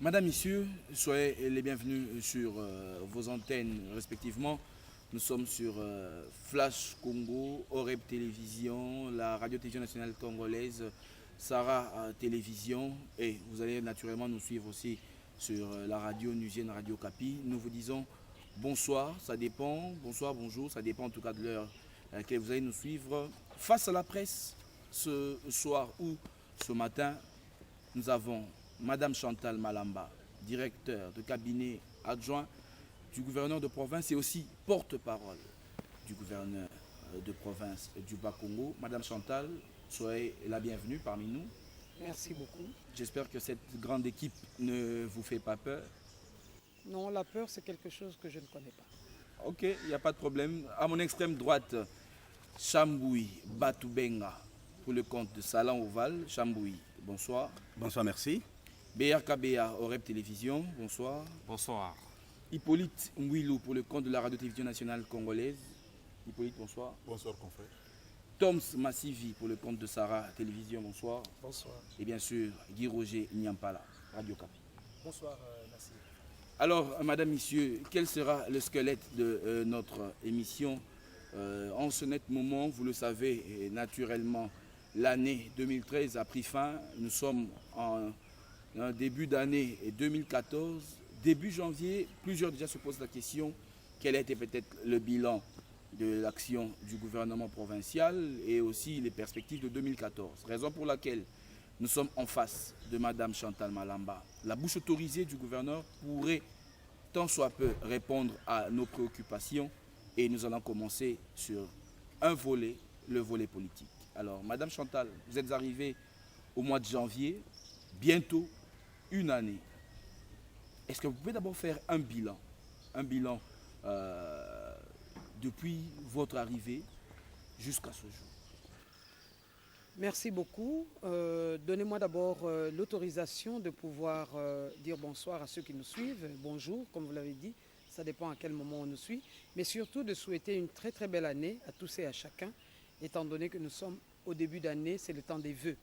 Madame, Messieurs, soyez les bienvenus sur vos antennes respectivement. Nous sommes sur Flash Congo, Oreb Télévision, la radio-télévision nationale congolaise, Sarah Télévision, et vous allez naturellement nous suivre aussi sur la radio nusienne Radio Capi. Nous vous disons bonsoir, ça dépend, bonsoir, bonjour, ça dépend en tout cas de l'heure à laquelle vous allez nous suivre. Face à la presse, ce soir ou ce matin, nous avons Madame Chantal Malamba, directeur de cabinet adjoint du gouverneur de province et aussi porte-parole du gouverneur de province du Bas-Congo. Madame Chantal, soyez la bienvenue parmi nous. Merci beaucoup. J'espère que cette grande équipe ne vous fait pas peur. Non, la peur, c'est quelque chose que je ne connais pas. Ok, il n'y a pas de problème. À mon extrême droite, Chamboui Batoubenga, pour le compte de Salan Oval. Chamboui, bonsoir. Bonsoir, merci. BRKBA, Oreb Télévision, bonsoir. Bonsoir. Hippolyte Mwilou pour le compte de la radio-télévision nationale congolaise. Hippolyte, bonsoir. Bonsoir, confrère. Toms Massivi pour le compte de Sarah Télévision, bonsoir. Bonsoir. Et bien sûr, Guy Roger Nyampala, Radio Capi. Bonsoir, merci. Alors, madame, messieurs, quel sera le squelette de notre émission en ce net moment, vous le savez, naturellement, l'année 2013 a pris fin. Nous sommes en début d'année 2014. Début janvier, plusieurs déjà se posent la question quel a été peut-être le bilan de l'action du gouvernement provincial et aussi les perspectives de 2014. Raison pour laquelle nous sommes en face de Madame Chantal Malamba. La bouche autorisée du gouverneur pourrait tant soit peu répondre à nos préoccupations et nous allons commencer sur un volet, le volet politique. Alors, Madame Chantal, vous êtes arrivée au mois de janvier, bientôt une année. Est-ce que vous pouvez d'abord faire un bilan depuis votre arrivée jusqu'à ce jour? Merci beaucoup. Donnez-moi d'abord l'autorisation de pouvoir dire bonsoir à ceux qui nous suivent. Bonjour, comme vous l'avez dit, ça dépend à quel moment on nous suit. Mais surtout de souhaiter une très très belle année à tous et à chacun, étant donné que nous sommes au début d'année, c'est le temps des vœux.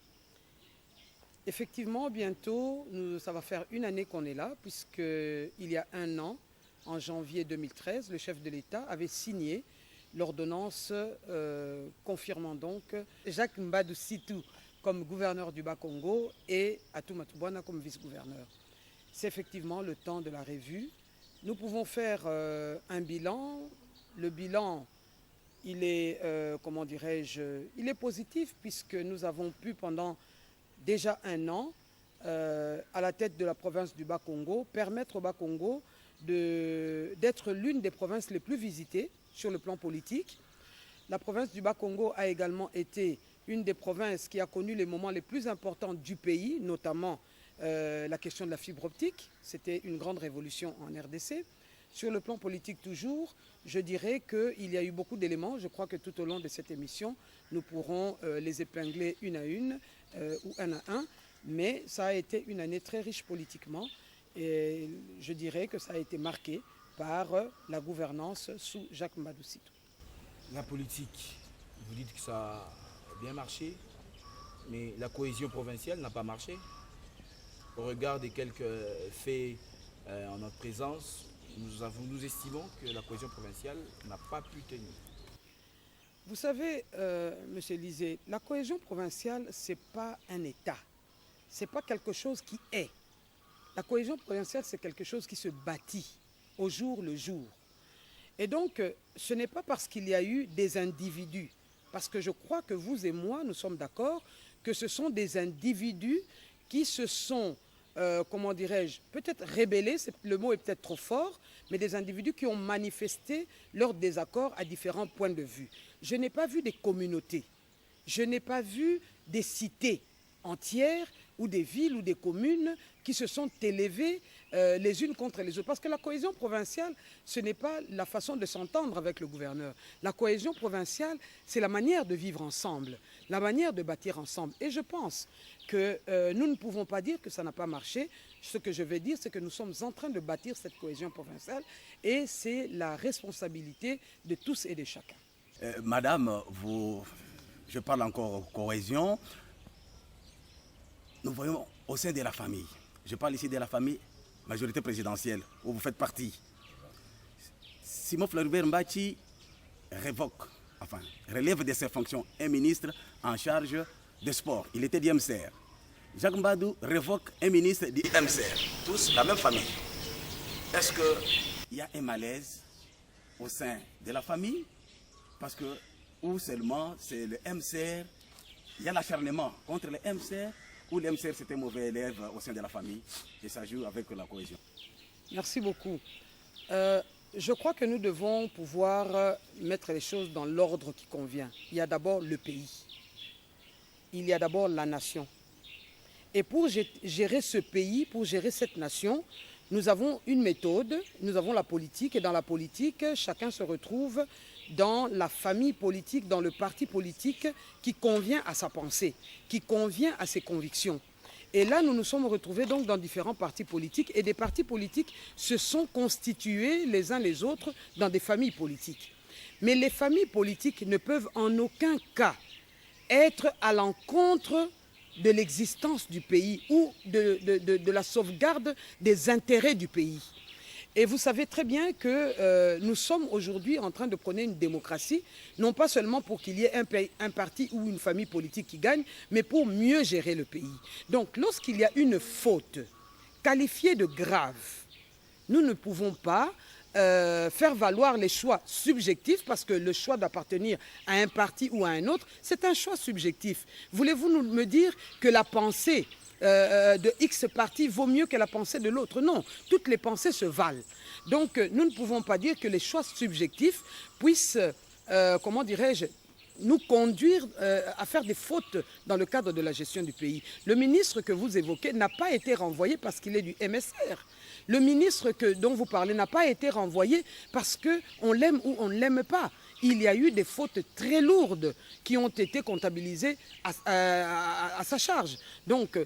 Effectivement, bientôt, ça va faire une année qu'on est là, puisqu'il y a un an, en janvier 2013, le chef de l'État avait signé l'ordonnance confirmant donc Jacques Mbadou Sitou comme gouverneur du Bas-Congo et Atou Matubwana comme vice-gouverneur. C'est effectivement le temps de la revue. Nous pouvons faire un bilan. Le bilan, il est, comment dirais-je, il est positif puisque nous avons pu pendant déjà un an, à la tête de la province du Bas-Congo, permettre au Bas-Congo d'être l'une des provinces les plus visitées sur le plan politique. La province du Bas-Congo a également été une des provinces qui a connu les moments les plus importants du pays, notamment la question de la fibre optique. C'était une grande révolution en RDC. Sur le plan politique toujours, je dirais qu'il y a eu beaucoup d'éléments. Je crois que tout au long de cette émission, nous pourrons les épingler une à une ou un à un. Mais ça a été une année très riche politiquement et je dirais que ça a été marqué par la gouvernance sous Jacques Mbadou Sitou. La politique, vous dites que ça a bien marché, mais la cohésion provinciale n'a pas marché. Au regard des quelques faits en notre présence, nous estimons que la cohésion provinciale n'a pas pu tenir. Vous savez, M. Lisée, la cohésion provinciale, ce n'est pas un État. Ce n'est pas quelque chose qui est. La cohésion provinciale, c'est quelque chose qui se bâtit au jour le jour. Et donc, ce n'est pas parce qu'il y a eu des individus, parce que je crois que vous et moi, nous sommes d'accord, que ce sont des individus qui se sont, comment dirais-je, peut-être rébellés, le mot est peut-être trop fort, mais des individus qui ont manifesté leur désaccord à différents points de vue. Je n'ai pas vu des communautés, je n'ai pas vu des cités entières ou des villes ou des communes qui se sont élevées les unes contre les autres. Parce que la cohésion provinciale, ce n'est pas la façon de s'entendre avec le gouverneur. La cohésion provinciale, c'est la manière de vivre ensemble, la manière de bâtir ensemble. Et je pense que nous ne pouvons pas dire que ça n'a pas marché. Ce que je vais dire, c'est que nous sommes en train de bâtir cette cohésion provinciale et c'est la responsabilité de tous et de chacun. Madame, je parle encore cohésion. Nous voyons au sein de la famille, je parle ici de la famille majorité présidentielle, où vous faites partie. Simon Floribert Mbachi relève de ses fonctions un ministre en charge des sports. Il était du MCR. Jacques Mbadou révoque un ministre du MCR. Tous la même famille. Est-ce qu'il y a un malaise au sein de la famille? Parce que, ou seulement c'est le MCR, il y a l'acharnement contre le MCR, ou le MCR c'est un mauvais élève au sein de la famille, et ça joue avec la cohésion. Merci beaucoup. Je crois que nous devons pouvoir mettre les choses dans l'ordre qui convient. Il y a d'abord le pays. Il y a d'abord la nation. Et pour gérer ce pays, pour gérer cette nation, nous avons une méthode, nous avons la politique. Et dans la politique, chacun se retrouve dans la famille politique, dans le parti politique qui convient à sa pensée, qui convient à ses convictions. Et là, nous nous sommes retrouvés donc dans différents partis politiques et des partis politiques se sont constitués les uns les autres dans des familles politiques. Mais les familles politiques ne peuvent en aucun cas être à l'encontre de l'existence du pays ou de la sauvegarde des intérêts du pays. Et vous savez très bien que nous sommes aujourd'hui en train de prôner une démocratie, non pas seulement pour qu'il y ait un parti ou une famille politique qui gagne, mais pour mieux gérer le pays. Donc lorsqu'il y a une faute qualifiée de grave, nous ne pouvons pas faire valoir les choix subjectifs, parce que le choix d'appartenir à un parti ou à un autre, c'est un choix subjectif. Voulez-vous me dire que la pensée de X parti vaut mieux que la pensée de l'autre? Non, toutes les pensées se valent. Donc nous ne pouvons pas dire que les choix subjectifs puissent, comment dirais-je, nous conduire à faire des fautes dans le cadre de la gestion du pays. Le ministre que vous évoquez n'a pas été renvoyé parce qu'il est du MSR. Le ministre dont vous parlez n'a pas été renvoyé parce qu'on l'aime ou on ne l'aime pas. Il y a eu des fautes très lourdes qui ont été comptabilisées à sa charge. Donc,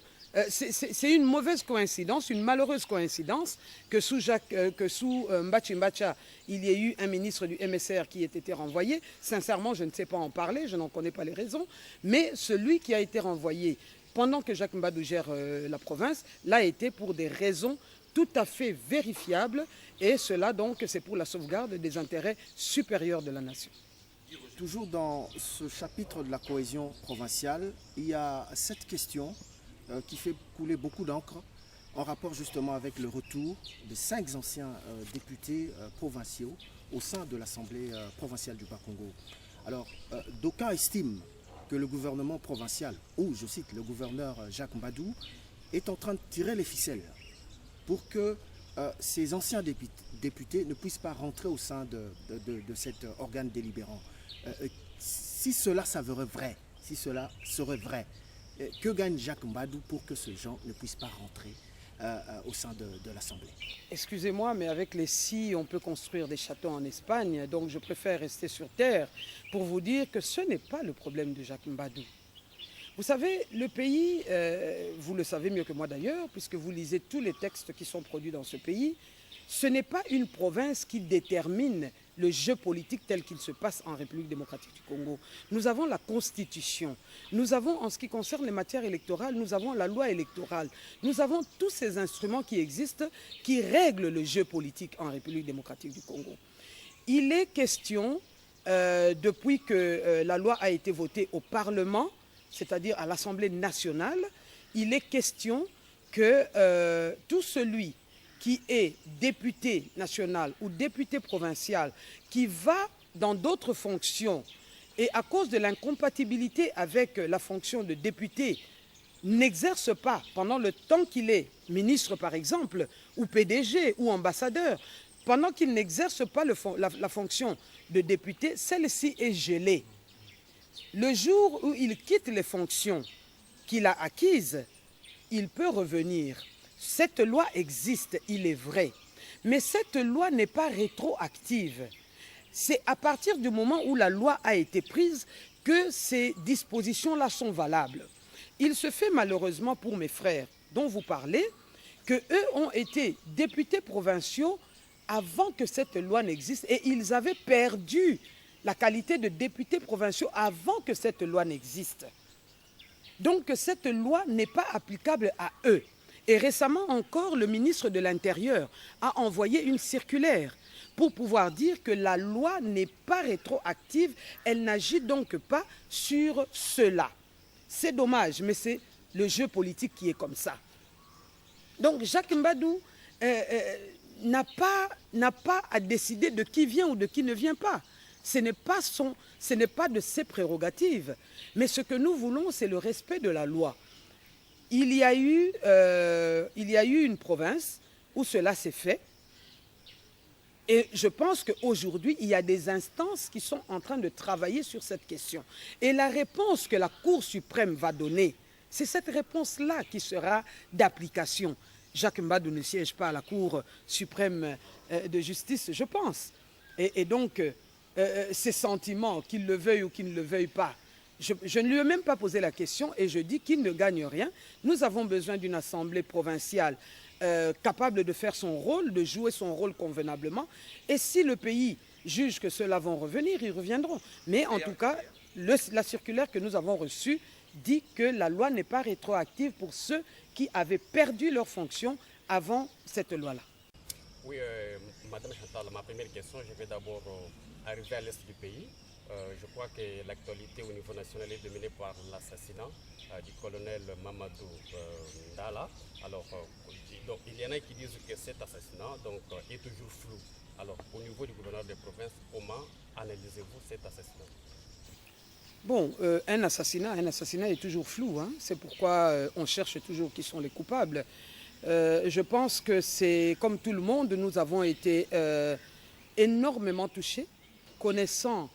c'est une mauvaise coïncidence, une malheureuse coïncidence que sous Mbachi Mbacha, il y ait eu un ministre du MSR qui ait été renvoyé. Sincèrement, je ne sais pas en parler, je n'en connais pas les raisons. Mais celui qui a été renvoyé pendant que Jacques Mbadou gère la province l'a été pour des raisons tout à fait vérifiables. Et cela donc, c'est pour la sauvegarde des intérêts supérieurs de la nation. Toujours dans ce chapitre de la cohésion provinciale, il y a cette question qui fait couler beaucoup d'encre en rapport justement avec le retour de 5 anciens députés provinciaux au sein de l'Assemblée provinciale du Bas-Congo. Alors, d'aucuns estiment que le gouvernement provincial, ou je cite le gouverneur Jacques Mbadou, est en train de tirer les ficelles pour que ces anciens députés ne puissent pas rentrer au sein de cet organe délibérant. Si cela s'avérait vrai, si cela serait vrai, que gagne Jacques Mbadou pour que ces gens ne puissent pas rentrer au sein de l'Assemblée? Excusez-moi, mais avec les si, on peut construire des châteaux en Espagne, donc je préfère rester sur terre pour vous dire que ce n'est pas le problème de Jacques Mbadou. Vous savez, le pays, vous le savez mieux que moi d'ailleurs, puisque vous lisez tous les textes qui sont produits dans ce pays, ce n'est pas une province qui détermine le jeu politique tel qu'il se passe en République démocratique du Congo. Nous avons la Constitution, nous avons, en ce qui concerne les matières électorales, nous avons la loi électorale, nous avons tous ces instruments qui existent, qui règlent le jeu politique en République démocratique du Congo. Il est question, depuis que la loi a été votée au Parlement, c'est-à-dire à l'Assemblée nationale, il est question que tout celui qui est député national ou député provincial, qui va dans d'autres fonctions, et à cause de l'incompatibilité avec la fonction de député, n'exerce pas pendant le temps qu'il est ministre par exemple, ou PDG, ou ambassadeur, pendant qu'il n'exerce pas la fonction de député, celle-ci est gelée. Le jour où il quitte les fonctions qu'il a acquises, il peut revenir. Cette loi existe, il est vrai, mais cette loi n'est pas rétroactive. C'est à partir du moment où la loi a été prise que ces dispositions-là sont valables. Il se fait malheureusement pour mes frères dont vous parlez, qu'eux ont été députés provinciaux avant que cette loi n'existe et ils avaient perdu la qualité de députés provinciaux avant que cette loi n'existe. Donc cette loi n'est pas applicable à eux. Et récemment encore, le ministre de l'Intérieur a envoyé une circulaire pour pouvoir dire que la loi n'est pas rétroactive, elle n'agit donc pas sur cela. C'est dommage, mais c'est le jeu politique qui est comme ça. Donc Jacques Mbadou n'a pas à décider de qui vient ou de qui ne vient pas. Ce n'est pas de ses prérogatives. Mais ce que nous voulons, c'est le respect de la loi. Il y a eu une province où cela s'est fait. Et je pense qu'aujourd'hui, il y a des instances qui sont en train de travailler sur cette question. Et la réponse que la Cour suprême va donner, c'est cette réponse-là qui sera d'application. Jacques Mbadou ne siège pas à la Cour suprême de justice, je pense. Et donc, ces sentiments, qu'il le veuille ou qu'il ne le veuille pas, je ne lui ai même pas posé la question et je dis qu'il ne gagne rien. Nous avons besoin d'une assemblée provinciale capable de faire son rôle, de jouer son rôle convenablement. Et si le pays juge que ceux-là vont revenir, ils reviendront. Mais en tout cas, la circulaire que nous avons reçue dit que la loi n'est pas rétroactive pour ceux qui avaient perdu leur fonction avant cette loi-là. Oui, Madame Chantal, ma première question, je vais d'abord arriver à l'est du pays. Je crois que l'actualité au niveau national est dominée par l'assassinat du colonel Mamadou Ndala. Alors, donc, il y en a qui disent que cet assassinat est toujours flou. Alors, au niveau du gouverneur de province, comment analysez-vous cet assassinat? Bon, un assassinat est toujours flou. Hein. C'est pourquoi on cherche toujours qui sont les coupables. Je pense que c'est comme tout le monde, nous avons été énormément touchés, connaissant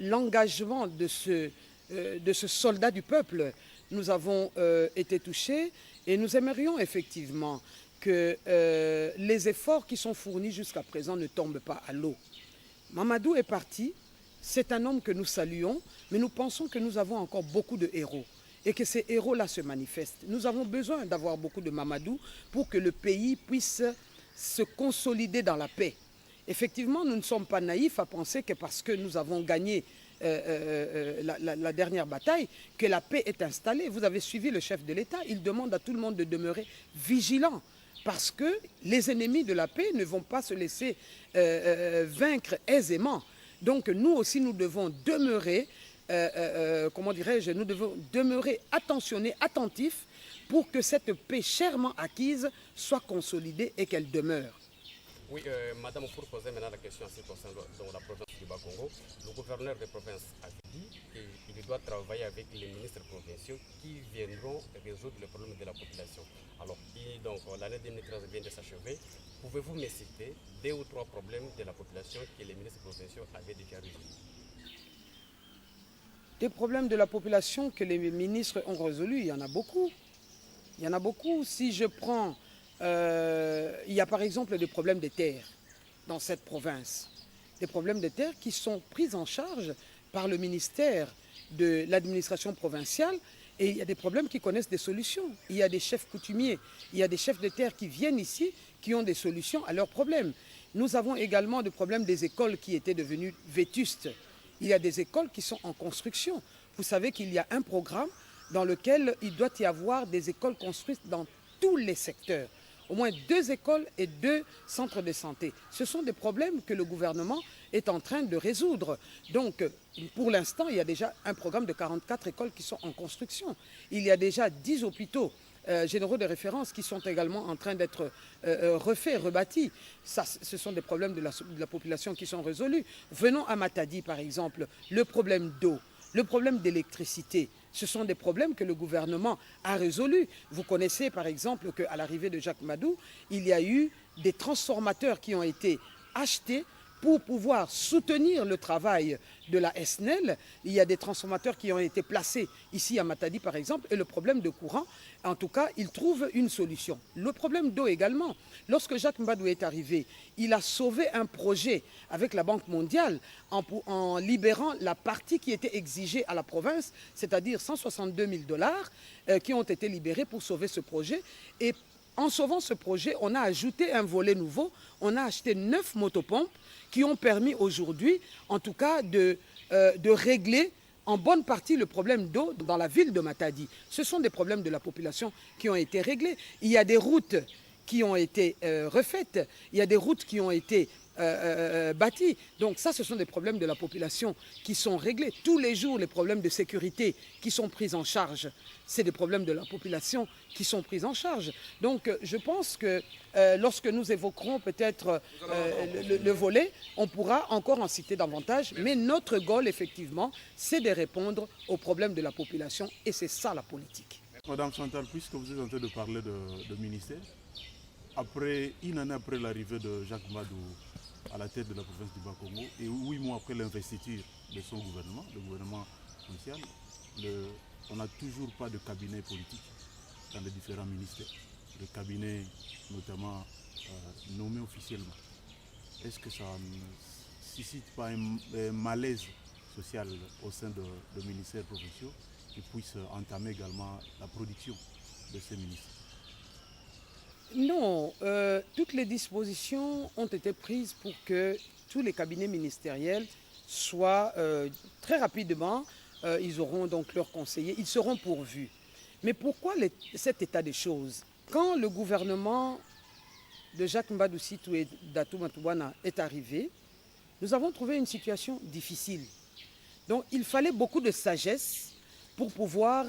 l'engagement de ce soldat du peuple. Nous avons été touchés et nous aimerions effectivement que les efforts qui sont fournis jusqu'à présent ne tombent pas à l'eau. Mamadou est parti, c'est un homme que nous saluons, mais nous pensons que nous avons encore beaucoup de héros et que ces héros-là se manifestent. Nous avons besoin d'avoir beaucoup de Mamadou pour que le pays puisse se consolider dans la paix. Effectivement, nous ne sommes pas naïfs à penser que parce que nous avons gagné la dernière bataille, que la paix est installée. Vous avez suivi le chef de l'État, il demande à tout le monde de demeurer vigilant parce que les ennemis de la paix ne vont pas se laisser vaincre aisément. Donc nous aussi, nous devons demeurer, nous devons demeurer attentionnés, attentifs pour que cette paix chèrement acquise soit consolidée et qu'elle demeure. Oui, madame, pour poser maintenant la question en ce qui concerne la province du Bas-Congo, le gouverneur de province a dit qu'il doit travailler avec les ministres provinciaux qui viendront résoudre le problème de la population. Alors, l'année 2013 vient de s'achever. Pouvez-vous me citer 2 ou 3 problèmes de la population que les ministres provinciaux avaient déjà résolus? Des problèmes de la population que les ministres ont résolus, il y en a beaucoup. Il y en a beaucoup. Si je prends... il y a par exemple des problèmes de terre dans cette province. Des problèmes de terre qui sont pris en charge par le ministère de l'administration provinciale et il y a des problèmes qui connaissent des solutions. Il y a des chefs coutumiers, il y a des chefs de terre qui viennent ici, qui ont des solutions à leurs problèmes. Nous avons également des problèmes des écoles qui étaient devenues vétustes. Il y a des écoles qui sont en construction. Vous savez qu'il y a un programme dans lequel il doit y avoir des écoles construites dans tous les secteurs. Au moins 2 écoles et 2 centres de santé. Ce sont des problèmes que le gouvernement est en train de résoudre. Donc, pour l'instant, il y a déjà un programme de 44 écoles qui sont en construction. Il y a déjà 10 hôpitaux généraux de référence qui sont également en train d'être refaits, rebâtis. Ça, ce sont des problèmes de la population qui sont résolus. Venons à Matadi, par exemple, le problème d'eau, le problème d'électricité. Ce sont des problèmes que le gouvernement a résolus. Vous connaissez par exemple qu'à l'arrivée de Jacques Mbadou, il y a eu des transformateurs qui ont été achetés pour pouvoir soutenir le travail de la SNEL. Il y a des transformateurs qui ont été placés ici à Matadi par exemple et le problème de courant, en tout cas, il trouve une solution. Le problème d'eau également. Lorsque Jacques Mbadou est arrivé, il a sauvé un projet avec la Banque mondiale en libérant la partie qui était exigée à la province, c'est-à-dire 162 000 $ qui ont été libérés pour sauver ce projet. Et en sauvant ce projet, on a ajouté un volet nouveau. On a acheté 9 motopompes qui ont permis aujourd'hui, en tout cas, de régler en bonne partie le problème d'eau dans la ville de Matadi. Ce sont des problèmes de la population qui ont été réglés. Il y a des routes qui ont été refaites, il y a des routes qui ont été bâties. Donc ça, ce sont des problèmes de la population qui sont réglés. Tous les jours, les problèmes de sécurité qui sont pris en charge, c'est des problèmes de la population qui sont pris en charge. Donc je pense que lorsque nous évoquerons peut-être le volet, on pourra encore en citer davantage. Mais notre goal, effectivement, c'est de répondre aux problèmes de la population et c'est ça la politique. Madame Chantal, puisque vous êtes en train de parler de ministère, après une année après l'arrivée de Jacques Mbadou à la tête de la province du Bas-Congo et 8 mois après l'investiture de son gouvernement, le gouvernement social, on n'a toujours pas de cabinet politique dans les différents ministères. Le cabinet notamment nommé officiellement. Est-ce que ça ne suscite pas un malaise social au sein de ministères provinciaux qui puissent entamer également la production de ces ministres? Non, toutes les dispositions ont été prises pour que tous les cabinets ministériels soient très rapidement, ils auront donc leurs conseillers, ils seront pourvus. Mais pourquoi cet état des choses? Quand le gouvernement de Jacques Mbadou Situé Datou Matoubana est arrivé, nous avons trouvé une situation difficile. Donc il fallait beaucoup de sagesse pour pouvoir